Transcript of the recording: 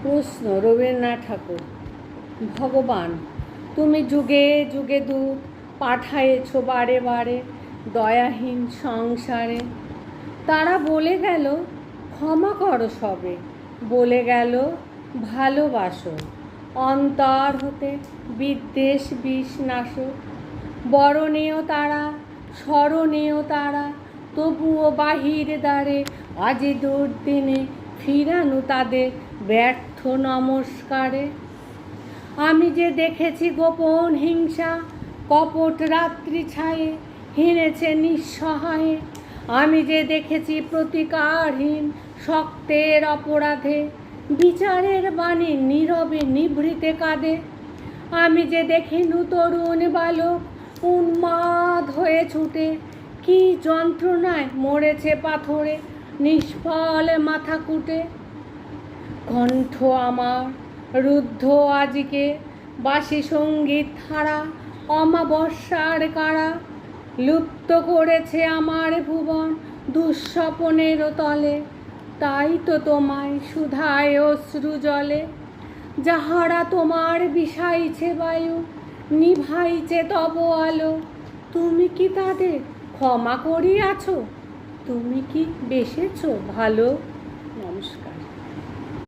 প্রশ্ন রবীন্দ্রনাথ ঠাকুর। ভগবান, তুমি যুগে যুগে দূত পাঠায়েছ বারে বারে দয়াহীন সংসারে। তারা বলে গেল ক্ষমা করো সবে, বলে গেল ভালোবাসো, অন্তর হতে বিদ্বেষ বিষ নাশো। বরণীয় তারা, স্মরণীয় তারা, তবুও বাহির দ্বারে আজি দুর্দিনে ফিরানো তাদের ব্যর্থ নমস্কারে। আমি যে দেখেছি গোপন হিংসা কপট রাত্রি ছায়ে হেনেছে নিঃসহায়ে। আমি যে দেখেছি প্রতিকারহীন শক্তের অপরাধে বিচারের বাণী নীরবে নিভৃতে কাঁদে। আমি যে দেখিনু তরুণ বালক উন্মাদ হয়ে ছুটে কি যন্ত্রণায় মরেছে পাথরে নিষ্ফল মাথা কুটে। কণ্ঠ আমার রুদ্ধ আজিকে বাসি সঙ্গীত ধারা অমাবস্যার কারা লুপ্ত করেছে আমার ভুবন দুঃস্বপনের তলে। তাই তো তোমায় সুধায় অশ্রু জলে, যাহারা তোমার বিষাইছে বায়ু নিভাইছে তব আলো। তুমি কি তাদের ক্ষমা করিয়াছ? তুমি কি বেসেছ ভালো? নমস্কার।